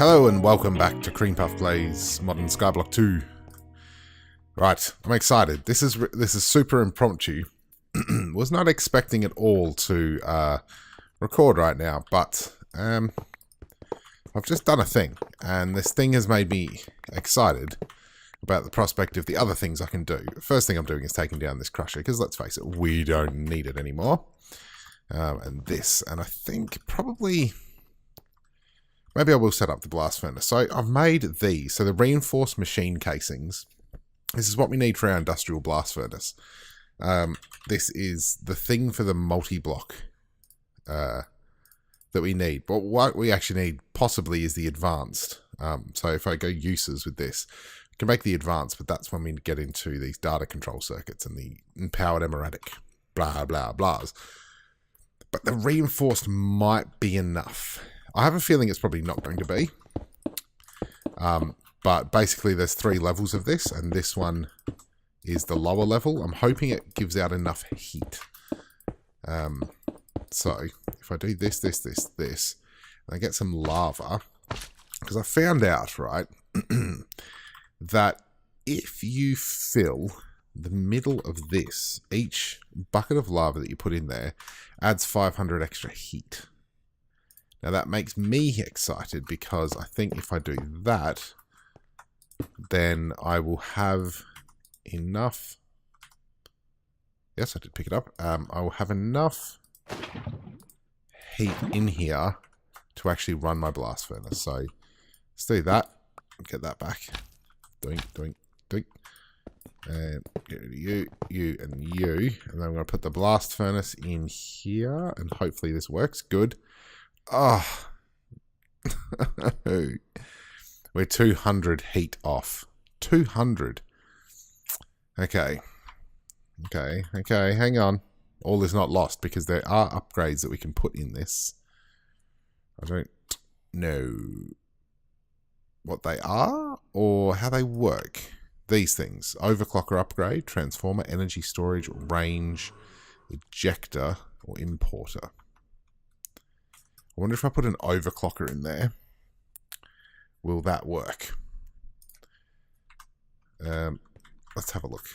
Hello and welcome back to Cream Puff Plays Modern Skyblock 2. Right, I'm excited. This is super impromptu. Was not expecting at all to record right now, but I've just done a thing, and this thing has made me excited about the prospect of the other things I can do. The first thing I'm doing is taking down this crusher, because let's face it, we don't need it anymore. And I think probably... maybe I will set up the blast furnace. So I've made these. So the reinforced machine casings. This is what we need for our industrial blast furnace. This is the thing for the multi-block that we need. But what we actually need possibly is the advanced. So if I go uses with this, I can make the advanced, but that's when we get into these data control circuits and the empowered emeratic blah, blah, blahs. But the reinforced might be enough. I have a feeling it's probably not going to be. But basically there's 3 levels of this, and this one is the lower level. I'm hoping it gives out enough heat. So if I do this, and I get some lava, because I found out, right, that if you fill the middle of this, each bucket of lava that you put in there adds 500 extra heat. Now that makes me excited because I think if I do that, then I will have enough. Yes, I did pick it up. I will have enough heat in here to actually run my blast furnace. So let's do that. Get that back. Doink, doink, doink. And get rid of you, and you. And then I'm going to put the blast furnace in here, and hopefully this works. Good. Oh, we're 200 heat off. 200. Okay, hang on. All is not lost because there are upgrades that we can put in this. I don't know what they are or how they work. These things. Overclocker upgrade, transformer, energy storage, range, ejector, or importer. I wonder if I put an overclocker in there, will that work? Let's have a look.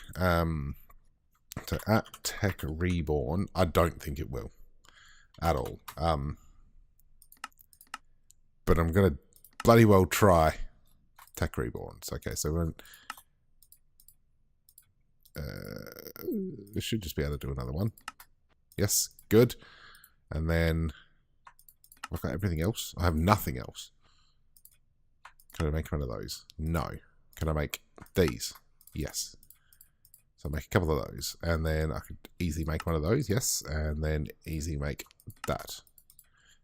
So at Tech Reborn, I don't think it will at all. But I'm going to bloody well try Tech Reborns. Okay, so we're we should just be able to do another one. Yes, good. And then... I've got everything else. I have nothing else. Can I make one of those? No. Can I make these? Yes. So I'll make a couple of those. And then I could easily make one of those. Yes. And then easily make that.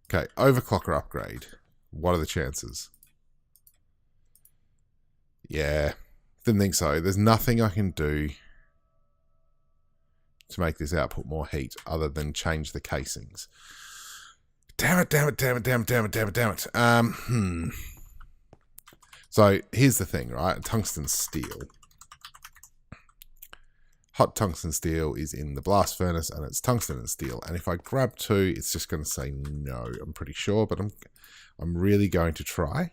Okay. Overclocker upgrade. What are the chances? Yeah. Didn't think so. There's nothing I can do to make this output more heat other than change the casings. Damn it. So, here's the thing, right? Tungsten steel. Hot tungsten steel is in the blast furnace, and it's tungsten and steel. And if I grab 2, it's just going to say no, I'm pretty sure. But I'm really going to try.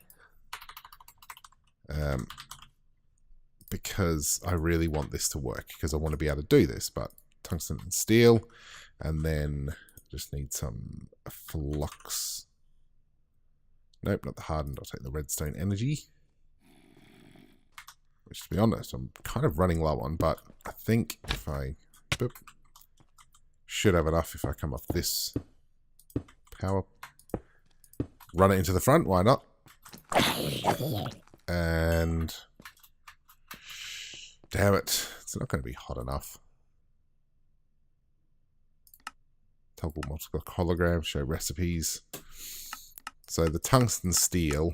Because I really want this to work. Because I want to be able to do this. But tungsten and steel. And then... just need some flux. Nope, not the hardened. I'll take the redstone energy. Which, to be honest, I'm kind of running low on, but I think if I... boop, should have enough if I come off this power. Run it into the front, why not? And... damn it, it's not going to be hot enough. Toggle multiple holograms, show recipes. So the tungsten steel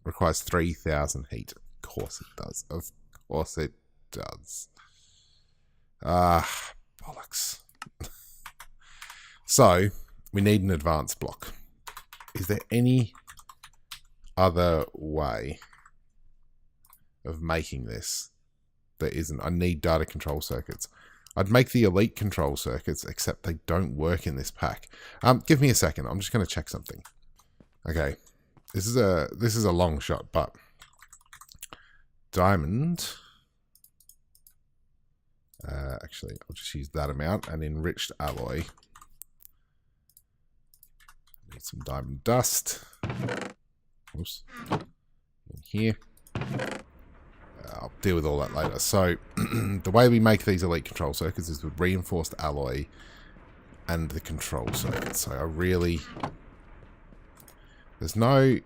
requires 3,000 heat. Of course it does. Of course it does. Bollocks. So, we need an advanced block. Is there any other way of making this that isn't? I need data control circuits. I'd make the elite control circuits, except they don't work in this pack. Give me a second. I'm just going to check something. Okay. This is a long shot, but diamond. Actually, I'll just use that amount. And enriched alloy. Need some diamond dust. Oops. In here. I'll deal with all that later. So, the way we make these elite control circuits is with reinforced alloy and the control circuit. So, I really... There's no...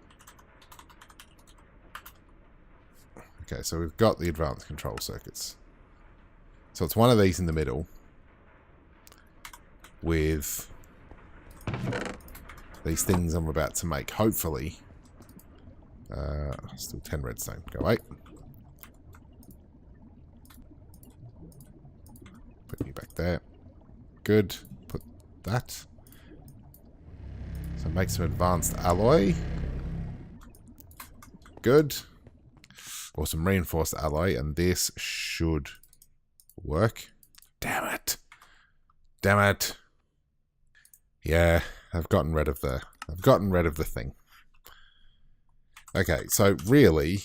Okay, so we've got the advanced control circuits. So, it's one of these in the middle with these things I'm about to make, hopefully. Still 10 redstone. Go away. Put you back there. Good. Put that. So make some advanced alloy. Good. Or some reinforced alloy, and this should work. Damn it. Damn it. Yeah, I've gotten rid of the thing. Okay, so really,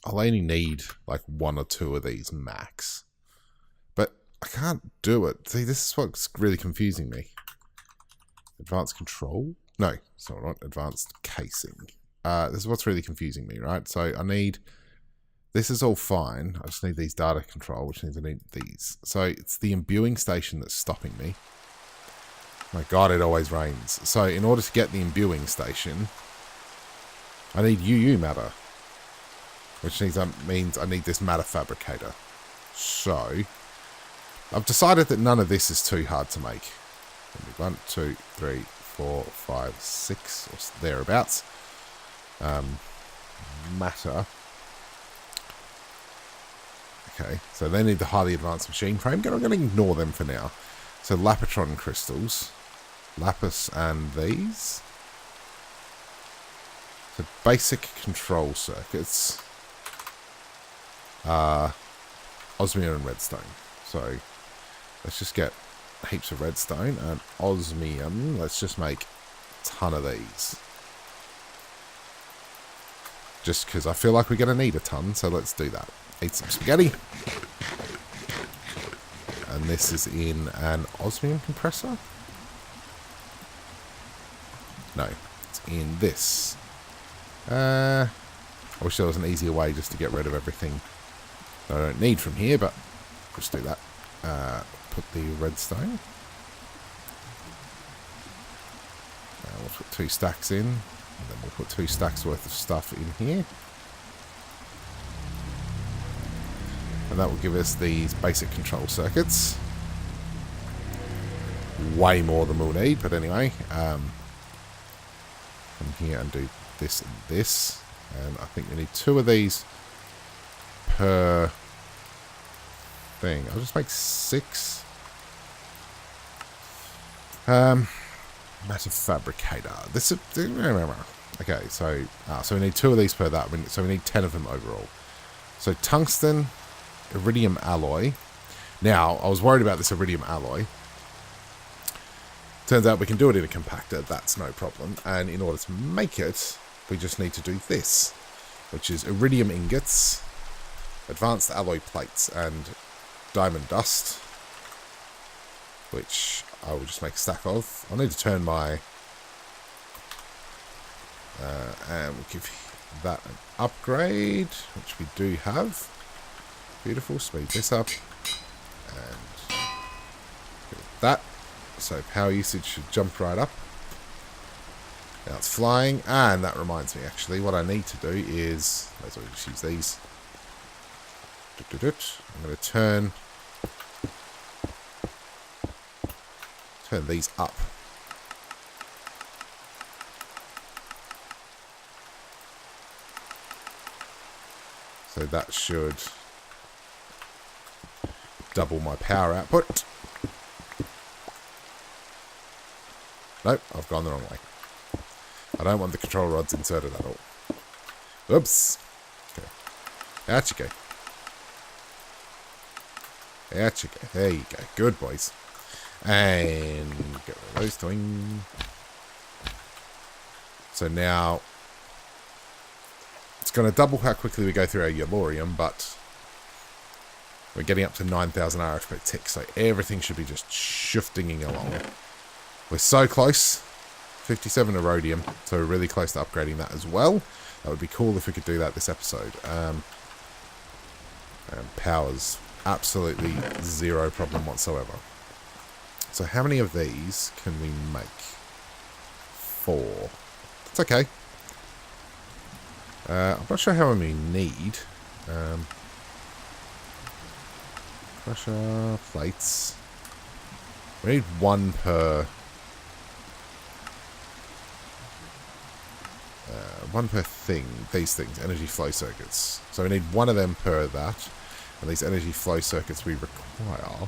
I'll only need like 1 or 2 of these max. But I can't do it. See, this is what's really confusing me. Advanced control? No, it's not right. Advanced casing. This is what's really confusing me, right? So I need... This is all fine. I just need these data control, which means I need these. So it's the imbuing station that's stopping me. My god, it always rains. So in order to get the imbuing station, I need UU matter. Which means I need this Matter Fabricator. So, I've decided that none of this is too hard to make. 1, 2, 3, 4, 5, 6, or thereabouts. Matter. Okay, so they need the highly advanced machine frame. I'm going to ignore them for now. So Lapotron crystals. Lapis and these. So basic control circuits. Osmium and redstone. So let's just get heaps of redstone and osmium. Let's just make a ton of these. Just because I feel like we're going to need a ton, so let's do that. Eat some spaghetti. And this is in an osmium compressor? No, it's in this. I wish there was an easier way just to get rid of everything that I don't need from here, but just do that. Put the redstone. We'll put 2 stacks in, and then we'll put 2 stacks worth of stuff in here. And that will give us these basic control circuits. Way more than we'll need, but anyway. Come here and do this and this. And I think we need 2 of these per thing. I'll just make 6. Matter Fabricator. This is... Okay, so we need 2 of these per that. So we need 10 of them overall. So tungsten... Iridium alloy. Now, I was worried about this iridium alloy. Turns out we can do it in a compactor. That's no problem. And in order to make it, we just need to do this, which is iridium ingots, advanced alloy plates, and diamond dust, which I will just make a stack of. I'll need to turn my... and we'll give that an upgrade, which we do have. Beautiful. Speed this up. And that. So power usage should jump right up. Now it's flying. And that reminds me, actually, what I need to do is... Let's just use these. I'm going to turn these up. So that should... double my power output. Nope, I've gone the wrong way. I don't want the control rods inserted at all. Oops. Okay. Out you go. Out you go. There you go. Good boys. And get rid of those things. So now It's going to double how quickly we go through our Yellorium, but we're getting up to 9,000 RF per tick, so everything should be just shifting along. We're so close. 57 Erodium, so we're really close to upgrading that as well. That would be cool if we could do that this episode. Powers, absolutely zero problem whatsoever. So how many of these can we make? 4. That's okay. I'm not sure how many we need. Crusher, plates. We need 1 per... 1 per thing. These things, energy flow circuits. So we need 1 of them per that. And these energy flow circuits we require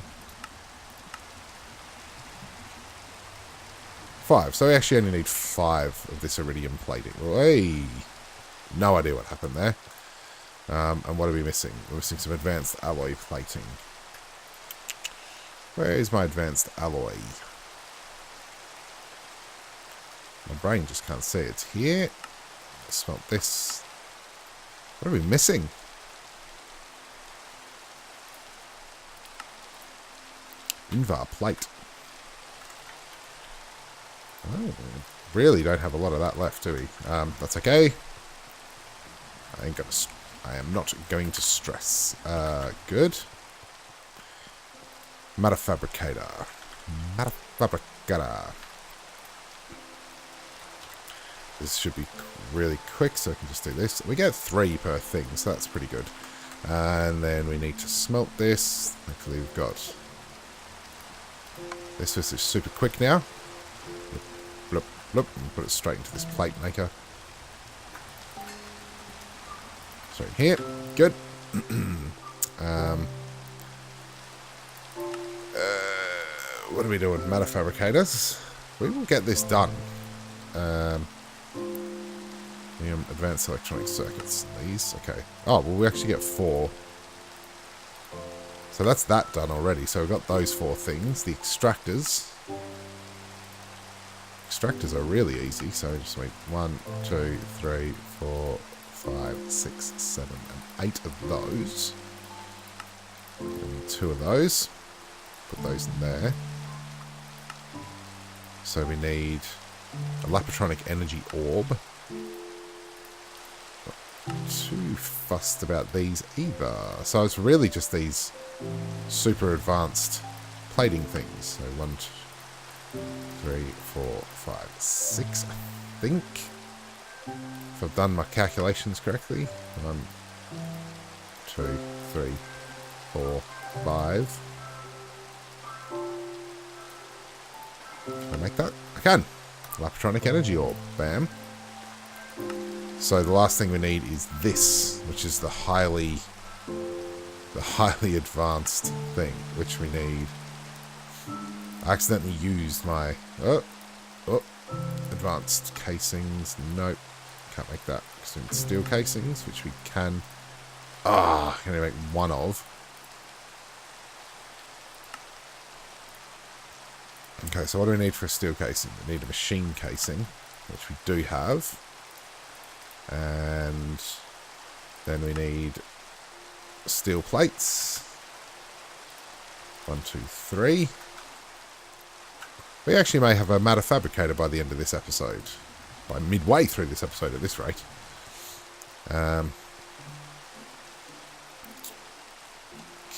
5. So we actually only need 5 of this iridium plating. Hey! No idea what happened there. And what are we missing? We're missing some advanced alloy plating. Where is my advanced alloy? My brain just can't see it. It's here. Smelt this. What are we missing? Invar plate. Oh, really don't have a lot of that left, do we? That's okay. I am not going to stress. Good. Matter Fabricator. Matter Fabricator. This should be really quick, so I can just do this. We get 3 per thing, so that's pretty good. And then we need to smelt this. Thankfully, we've got... This is super quick now. Bloop, bloop, and put it straight into this plate maker. Straight here. Good. What are we doing? Matter Fabricators. We will get this done. Advanced electronic circuits. These. Okay. Oh, well, we actually get 4. So that's that done already. So we've got those 4 things. The extractors. Extractors are really easy. So just make 1, 2, 3, 4, 5, 6, 7, and 8 of those. And 2 of those. Put those in there. So we need a Lapatronic energy orb. Not too fussed about these either. So it's really just these super advanced plating things. So 1, 2, 3, 4, 5, 6, I think. If I've done my calculations correctly. 1, 2, 3, 4, 5. Can I make that? I can. Lapatronic energy orb. Bam. So the last thing we need is this, which is the highly advanced thing, which we need. I accidentally used my advanced casings. Nope, can't make that. Because we need steel casings, which we can. Can only make 1 of. Okay, so what do we need for a steel casing? We need a machine casing, which we do have. And then we need steel plates. 1, 2, 3. We actually may have a Matter Fabricator by the end of this episode. By midway through this episode at this rate.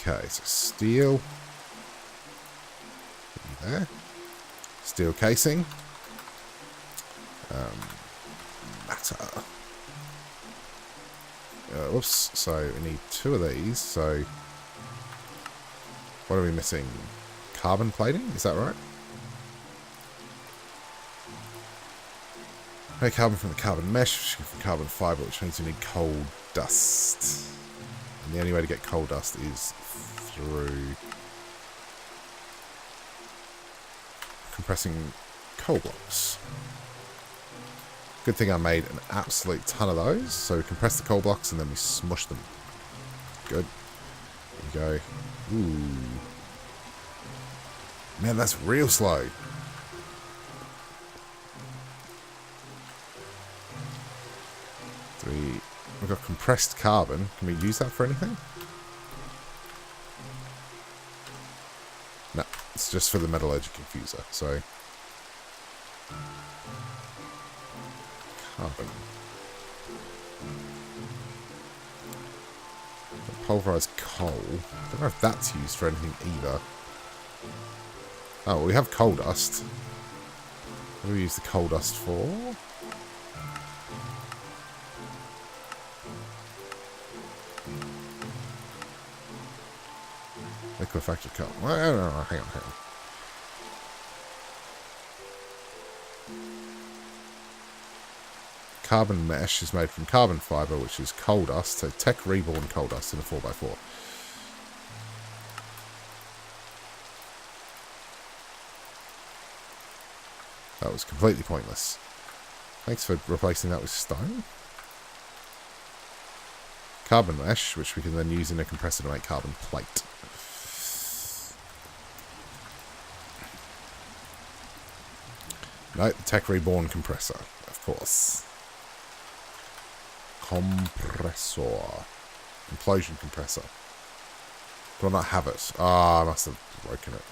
Okay, so steel. There. Steel casing. Matter. Whoops. So we need 2 of these. So what are we missing? Carbon plating? Is that right? Make carbon from the carbon mesh, from carbon fiber, which means we need coal dust. And the only way to get coal dust is through compressing coal blocks. Good thing I made an absolute ton of those. So we compress the coal blocks and then we smush them. Good. There we go. Ooh. Man, that's real slow. we've got compressed carbon. Can we use that for anything? No, it's just for the metallurgic infuser, so... Carbon. Pulverized coal. I don't know if that's used for anything either. Oh, well, we have coal dust. What do we use the coal dust for? Liquefaction coal. Well, no, hang on. Carbon mesh is made from carbon fiber, which is coal dust. So tech reborn coal dust in a 4x4. That was completely pointless. Thanks for replacing that with stone. Carbon mesh, which we can then use in a compressor to make carbon plate. No, the tech reborn compressor, of course. Compressor. Implosion compressor. Do I not have it? Ah, I must have broken it.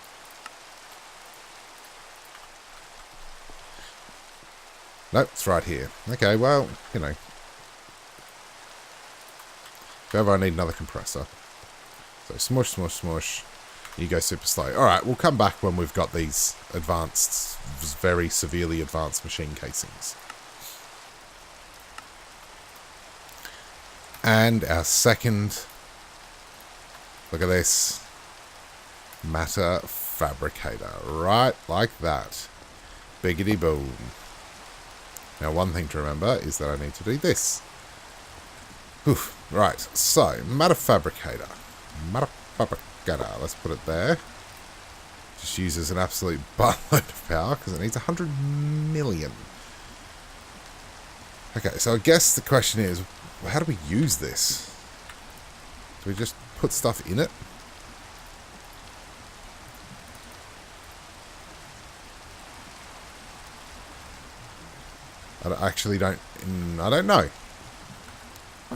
Nope, it's right here. Okay, well, you know. If ever I need another compressor. So smush, smush, smush. You go super slow. Alright, we'll come back when we've got these advanced, very severely advanced machine casings. And our second, look at this, Matter Fabricator. Right, like that. Biggity boom. Now, one thing to remember is that I need to do this. Whew. Right, so, Matter Fabricator. Matter Fabricator, let's put it there. Just uses an absolute buttload of power because it needs 100 million. Okay, so I guess the question is, how do we use this? Do we just put stuff in it? I actually don't know. I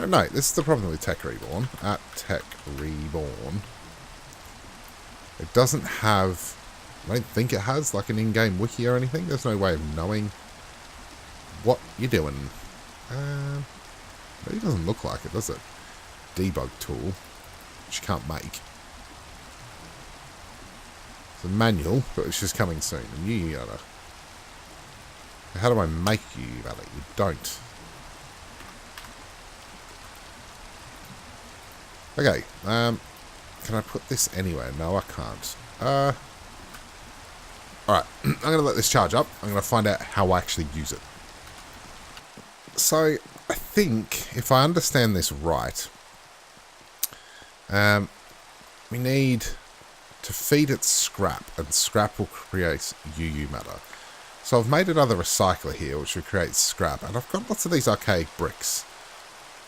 don't know. This is the problem with Tech Reborn. At Tech Reborn. It doesn't have... I don't think it has like an in-game wiki or anything. There's no way of knowing what you're doing. It really doesn't look like it, does it? Debug tool. Which you can't make. It's a manual, but it's just coming soon. And you gotta... How do I make you valid? You don't. Okay. Can I put this anywhere? No, I can't. Alright. I'm going to let this charge up. I'm going to find out how I actually use it. So, I think, if I understand this right, we need to feed it scrap, and scrap will create UU matter. So I've made another recycler here, which will create scrap, and I've got lots of these archaic bricks.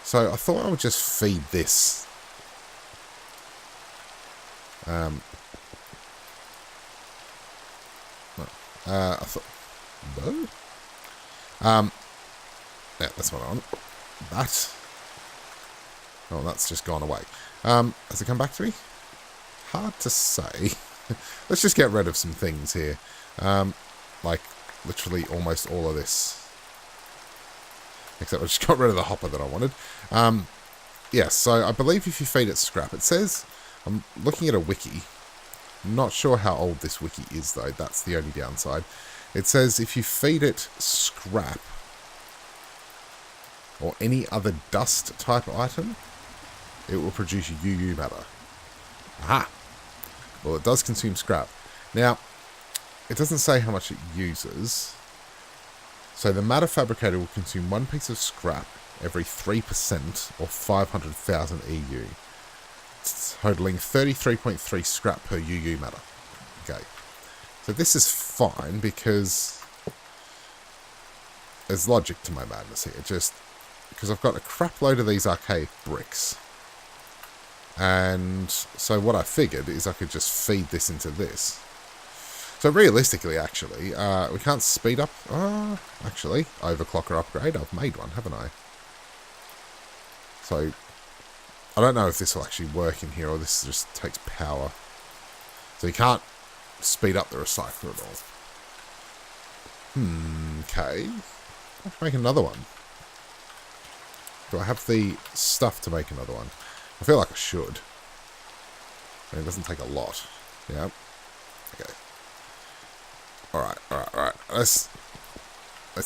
So I thought I would just feed this. I thought... No? Yeah, that's what I want. That. Oh, that's just gone away. Has it come back to me? Hard to say. Let's just get rid of some things here. Like, literally almost all of this. Except I just got rid of the hopper that I wanted. Yeah, so I believe if you feed it scrap, it says... I'm looking at a wiki. I'm not sure how old this wiki is, though. That's the only downside. It says if you feed it scrap or any other dust type item, it will produce UU matter. Aha! Well, it does consume scrap. Now, it doesn't say how much it uses. So the Matter Fabricator will consume one piece of scrap every 3% or 500,000 EU. Totaling 33.3 scrap per UU matter. Okay. So this is fine because there's logic to my madness here. Just because I've got a crap load of these archaic bricks. And so what I figured is I could just feed this into this. So realistically, actually, we can't speed up. Actually, overclocker upgrade. I've made one, haven't I? So, I don't know if this will actually work in here or this just takes power. So you can't speed up the recycler at all. Okay. I'll make another one. Do I have the stuff to make another one? I feel like I should. I mean, it doesn't take a lot. Yeah. Okay. Alright. Let's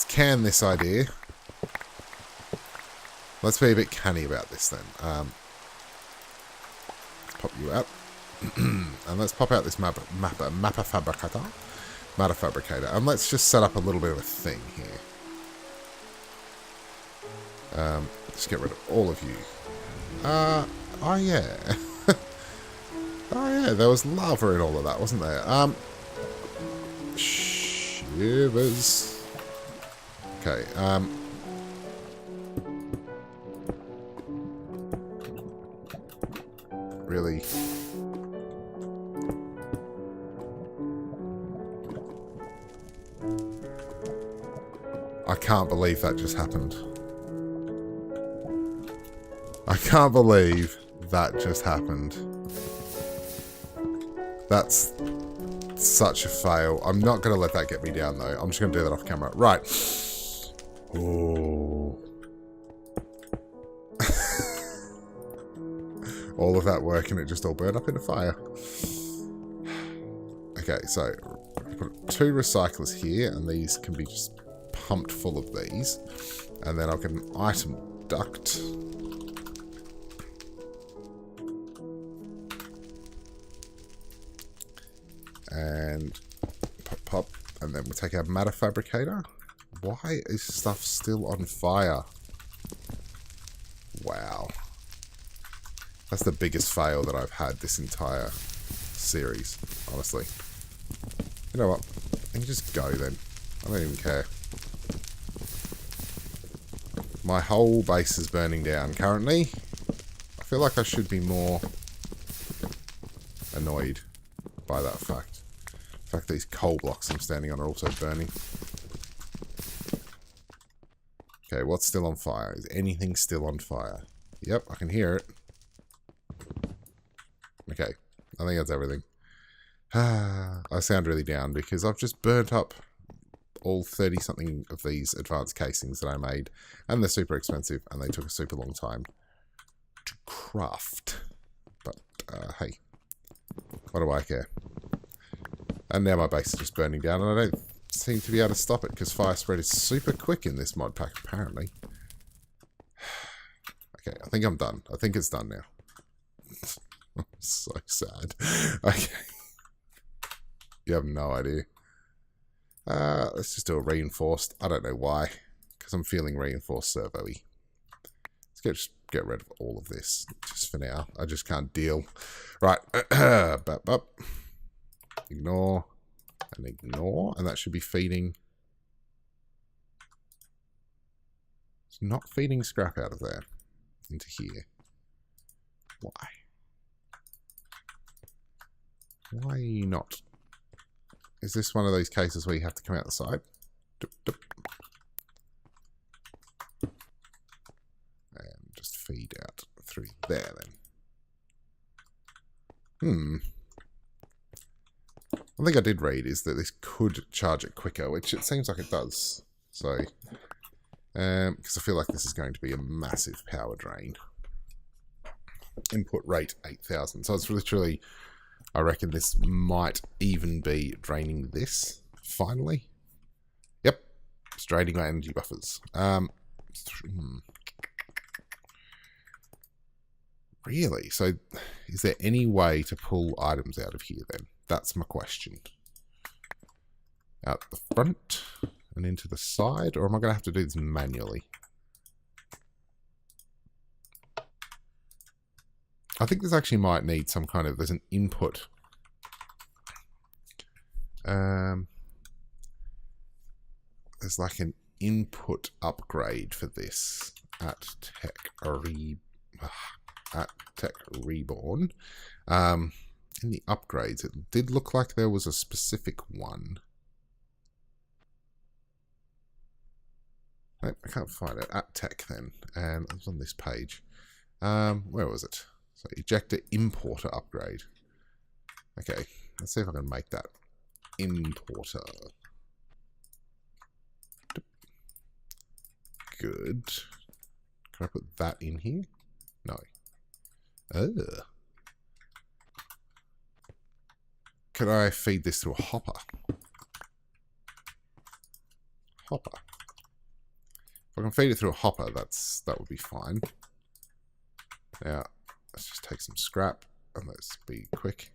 can this idea. Let's be a bit canny about this then. Pop you out. And let's pop out this Matter Fabricator. Matter Fabricator. And let's just set up a little bit of a thing here. Just get rid of all of you. Oh yeah. Oh yeah, there was lava in all of that, wasn't there? Shivers. Okay, really? I can't believe that just happened. I can't believe that just happened. That's such a fail. I'm not going to let that get me down, though. I'm just going to do that off camera. Right. Oh. All of that work and it just all burned up in a fire. Okay, so put 2 recyclers here, and these can be just pumped full of these. And then I'll get an item duct. And pop, and then we'll take our Matter Fabricator. Why is stuff still on fire? Wow. That's the biggest fail that I've had this entire series, honestly. You know what? I can just go then. I don't even care. My whole base is burning down currently. I feel like I should be more annoyed by that fact. In fact, these coal blocks I'm standing on are also burning. Okay, what's still on fire? Is anything still on fire? Yep, I can hear it. Okay, I think that's everything. I sound really down because I've just burnt up all 30-something of these advanced casings that I made. And they're super expensive, and they took a super long time to craft. But, hey, what do I care? And now my base is just burning down, and I don't seem to be able to stop it, because fire spread is super quick in this mod pack, apparently. Okay, I think I'm done. I think it's done now. I'm so sad. Okay. You have no idea. Let's just do a reinforced. I don't know why, because I'm feeling reinforced servo-y. Let's get rid of all of this, just for now. I just can't deal. Right. Ignore and ignore, and that should be feeding. It's not feeding scrap out of there into here. Why? Why are you not? Is this one of those cases where you have to come out the side? And just feed out through there then. One thing I did read is that this could charge it quicker, which it seems like it does. So, because I feel like this is going to be a massive power drain. Input rate 8,000. So it's literally, I reckon this might even be draining this, finally. Yep, it's draining my energy buffers. Really? So, is there any way to pull items out of here then? That's my question. Out the front and into the side, or am I going to have to do this manually? I think this actually might need some kind of, there's an input. There's like an input upgrade for this at Tech Reborn. In the upgrades, it did look like there was a specific one. I can't find it. At Tech then. And it was on this page. Where was it? So ejector importer upgrade. Okay, let's see if I can make that importer. Good. Can I put that in here? No. Ugh. Can I feed this through a hopper? Hopper. If I can feed it through a hopper, that would be fine. Now, let's just take some scrap and let's be quick.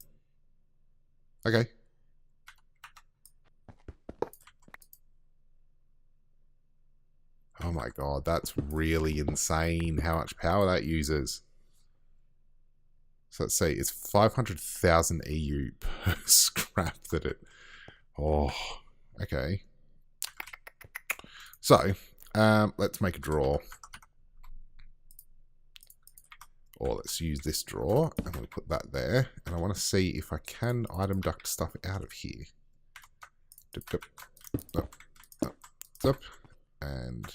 Okay. Oh my god, that's really insane how much power that uses. So let's see, it's 500,000 EU per scrap that it... Oh, okay. So, let's make a drawer. Or let's use this drawer, and we'll put that there. And I want to see if I can item duct stuff out of here. Up, and...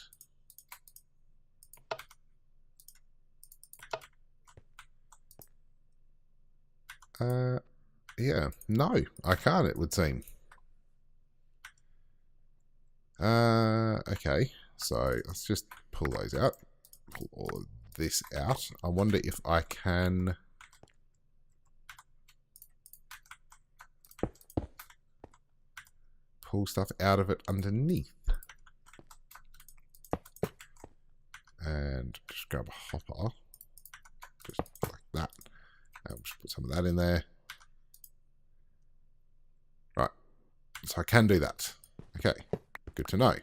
yeah, no, I can't, it would seem. Okay, so let's just pull those out. Pull all of this out. I wonder if I can... pull stuff out of it underneath. And just grab a hopper. Just like that. And we'll just put some of that in there. Right. So I can do that. Okay. Good to know.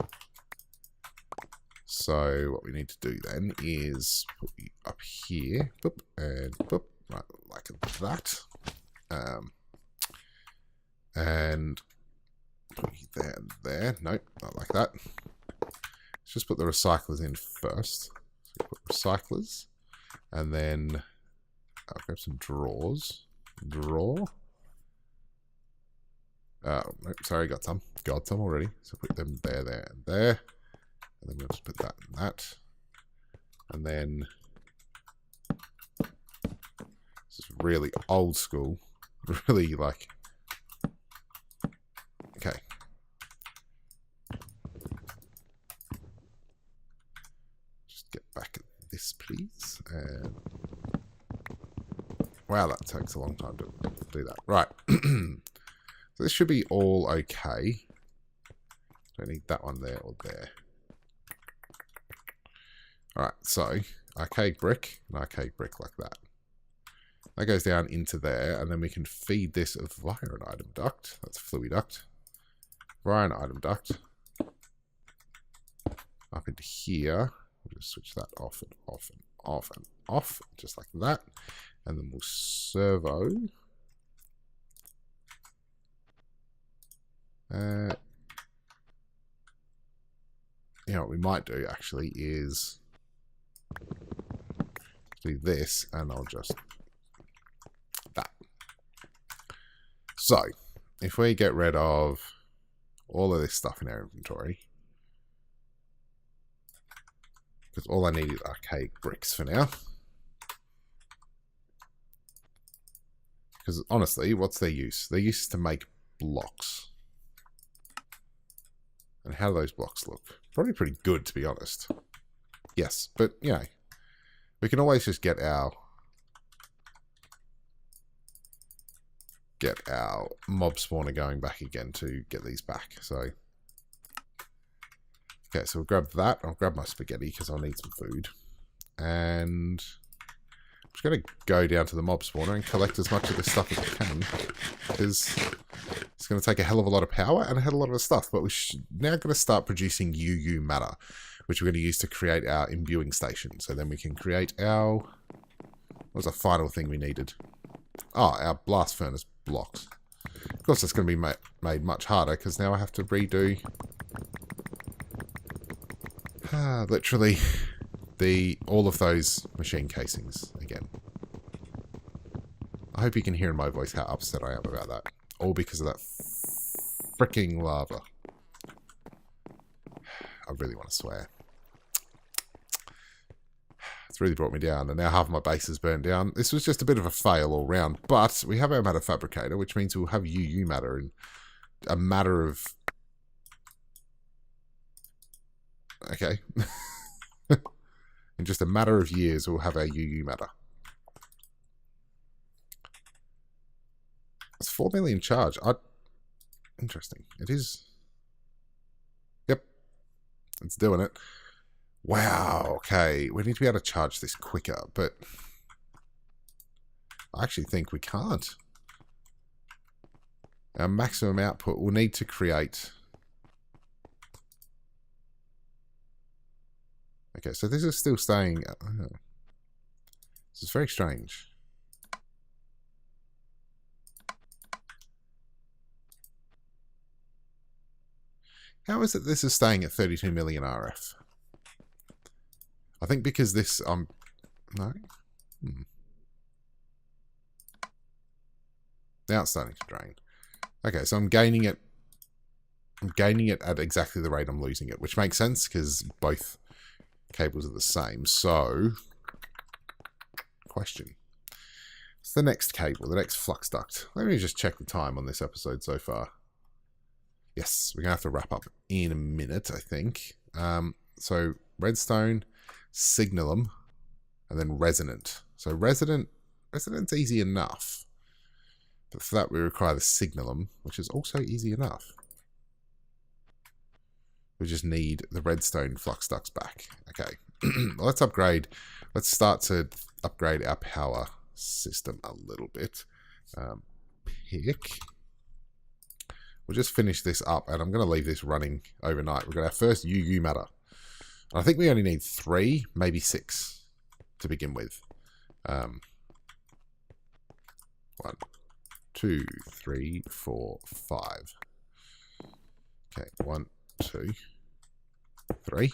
So what we need to do then is put you up here. Boop, and boop. Right, like that. And put you there and there. Nope, not like that. Let's just put the recyclers in first. So put recyclers. And then I'll grab some drawers. Drawer. Oh, nope, sorry, got some. Got some already. So put them there, there, and there. And then we'll just put that and that. And then this is really old school. Really like... Okay. Just get back at this, please. And wow, that takes a long time to do that. Right. So this should be all okay. Don't need that one there or there. Alright, so arcade brick and arcade brick like that. That goes down into there, and then we can feed this via an item duct. That's a fluid duct. Via an item duct. Up into here. We'll just switch that off and off and off and off, just like that. And then we'll servo. You know what we might do actually is do this, and I'll just that. So if we get rid of all of this stuff in our inventory, because all I need is arcade bricks for now. Because honestly, what's their use? Their use is to make blocks. And how do those blocks look? Probably pretty good, to be honest. Yes, but, you know, we can always just get our mob spawner going back again to get these back. So, okay, so we'll grab that. I'll grab my spaghetti because I'll need some food. And I'm just going to go down to the mob spawner and collect as much of this stuff as I can. Because it's going to take a hell of a lot of power and a hell of a lot of stuff. But we're now going to start producing UU matter, which we're going to use to create our imbuing station. So then we can create our... What was the final thing we needed? Oh, our blast furnace blocks. Of course, it's going to be made much harder because now I have to redo... literally all of those machine casings again. I hope you can hear in my voice how upset I am about that. All because of that freaking lava. I really want to swear. It's It's really brought me down, and now half my base is burned down. This was just a bit of a fail all round, but we have our Matter Fabricator, which means we'll have UU matter in a matter of... Okay. In just a matter of years, we'll have our UU matter. It's 4 million charge. Interesting. It is. Yep. It's doing it. Wow. Okay. We need to be able to charge this quicker, but I actually think we can't. Our maximum output will need to create... Okay, so this is still staying... This is very strange. How is it this is staying at 32 million RF? I think because this... no? Now it's starting to drain. Okay, so I'm gaining it. I'm gaining it at exactly the rate I'm losing it, which makes sense because both cables are the same. So, question. What's the next cable, the next flux duct? Let me just check the time on this episode so far. Yes, we're going to have to wrap up in a minute, I think. So, redstone, signalum, and then resonant. So, resonant's easy enough. But for that, we require the signalum, which is also easy enough. We just need the redstone flux ducts back. Okay, let's upgrade. Let's start to upgrade our power system a little bit. Pick. We'll just finish this up, and I'm going to leave this running overnight. We've got our first UU matter. I think we only need 3, maybe 6 to begin with. 1, 2, 3, 4, 5. Okay, 1, 2, 3.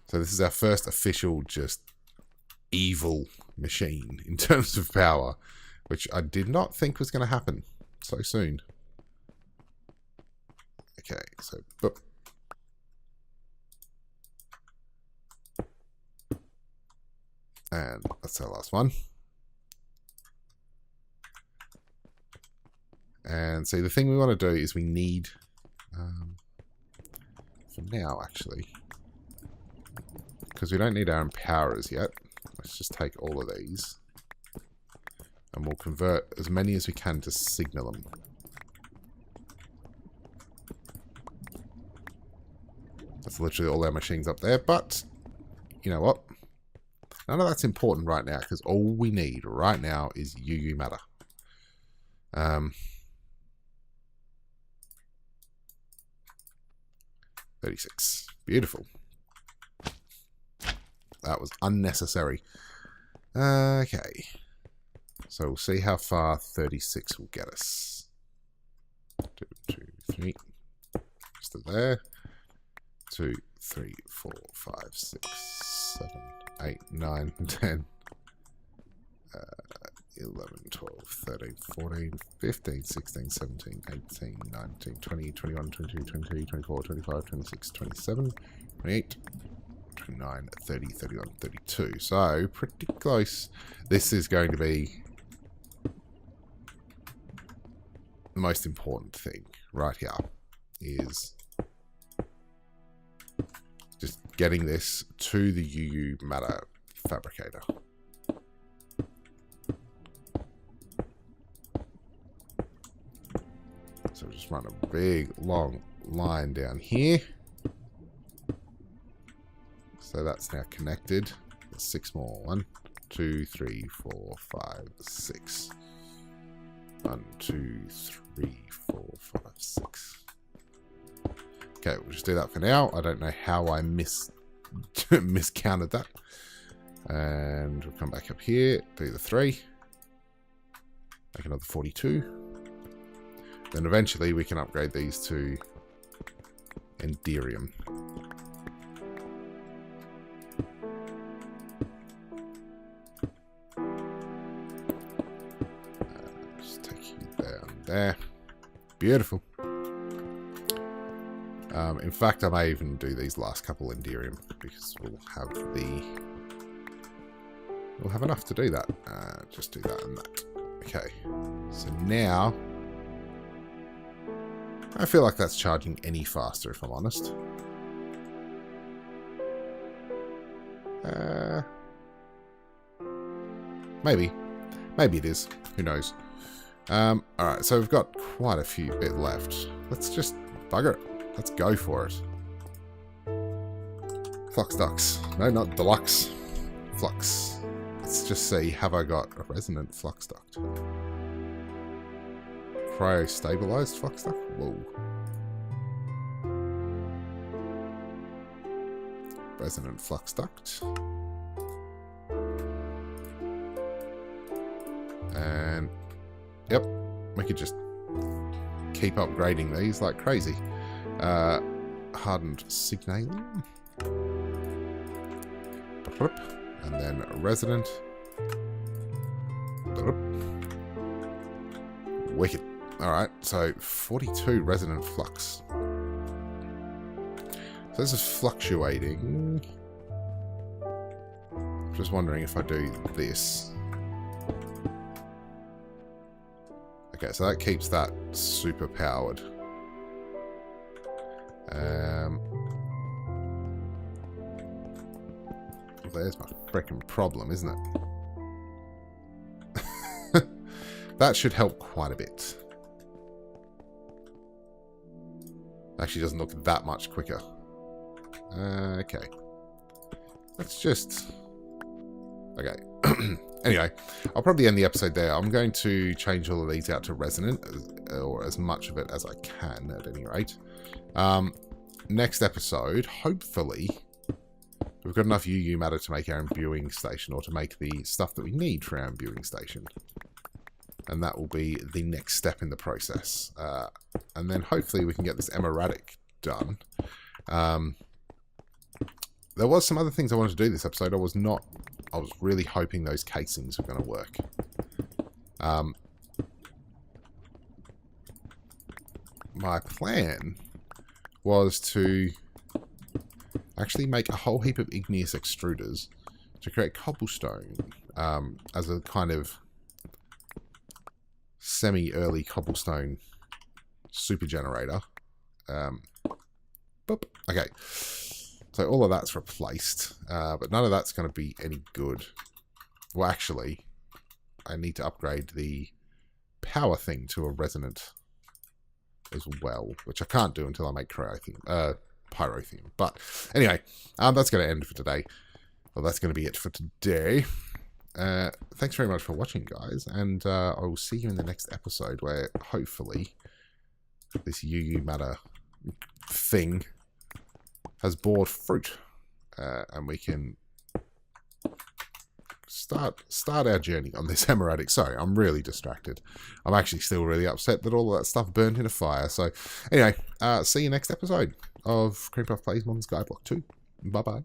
So this is our first official just evil machine in terms of power, which I did not think was going to happen so soon. Okay, so boop. And that's our last one. And see, the thing we want to do is we need, for now actually, because we don't need our empowerers yet, let's just take all of these and we'll convert as many as we can to signalum. That's literally all our machines up there, but you know what? None of that's important right now because all we need right now is UU matter. 36. Beautiful. That was unnecessary. Okay. So we'll see how far 36 will get us. 2, 2, 3. Just there. 2, 3, 4, 5, 6, 7, 8, 9, 10. 11, 12, 13, 14, 15, 16, 17, 18, 19, 20, 21, 22, 23, 24, 25, 26, 27, 28, 29, 30, 31, 32. So, pretty close. This is going to be the most important thing right here is just getting this to the UU Matter Fabricator. So we'll just run a big, long line down here. So that's now connected. There's 6 more. 1, 2, 3, 4, 5, 6. 1, 2, 3, 4, 5, 6. Okay, we'll just do that for now. I don't know how I miscounted that. And we'll come back up here, do the 3. Make another 42. Then eventually we can upgrade these to Enderium. Just take you down there. Beautiful. In fact, I may even do these last couple Enderium because we'll have enough to do that. Just do that and that. Okay. So now I feel like that's charging any faster, if I'm honest. Maybe. Maybe it is. Who knows? Alright, so we've got quite a few bit left. Let's just bugger it. Let's go for it. Flux ducts. No, not deluxe. Flux. Let's just see. Have I got a resonant flux duct? Cryo-stabilized flux duct? Whoa. Resonant flux duct. And, yep, we could just keep upgrading these like crazy. Hardened signalium. And then resonant. Wicked. Alright, so 42 resonant flux. So this is fluctuating. Just wondering if I do this. Okay, so that keeps that super powered. There's my freaking problem, isn't it? That should help quite a bit. Actually doesn't look that much quicker. Okay. Let's just... Okay. Anyway, I'll probably end the episode there. I'm going to change all of these out to resonant, or as much of it as I can, at any rate. Next episode, hopefully, we've got enough UU matter to make our imbuing station, or to make the stuff that we need for our imbuing station. And that will be the next step in the process. And then hopefully we can get this emeradic done. There was some other things I wanted to do this episode. I was really hoping those casings were going to work. My plan was to actually make a whole heap of igneous extruders to create cobblestone as a kind of semi-early cobblestone super generator. Boop. Okay. So all of that's replaced, but none of that's going to be any good. Well, actually, I need to upgrade the power thing to a resonant as well, which I can't do until I make pyrotheum. But anyway, that's going to end for today. Well, that's going to be it for today. Thanks very much for watching, guys, and I will see you in the next episode where hopefully this UU matter thing has bore fruit, and we can start our journey on this emeradic. Sorry, I'm really distracted. I'm actually still really upset that all of that stuff burned in a fire. So anyway, see you next episode of Creampuff Plays Modern Skyblock 2. Bye-bye.